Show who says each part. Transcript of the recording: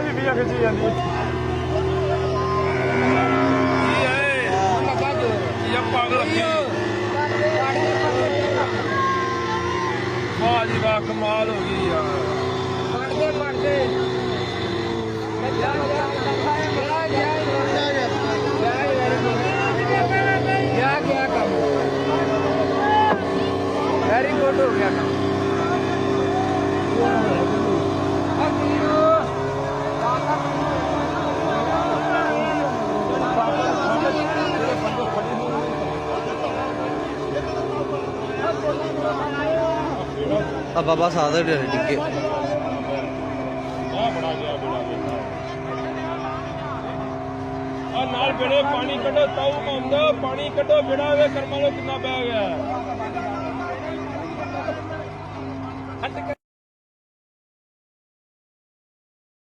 Speaker 1: ਬੀਬੀਆਂ ਖਿੱਚੀ ਜਾਂਦੀ ਪਾਗਲ ਵਾਹ ਜੀ ਵਾਹ ਕਮਾਲ ਹੋ ਗਈ ਯਾਰ ਪੜਦੇ क्या काम वेरी गुड हो गया काम
Speaker 2: अब बाबा सादर डिग्गे
Speaker 1: नाल बेड़े पानी कड्डो ताऊ घूमदा पानी कड्डो बेड़ा वे कर्मा लो कितना बह गया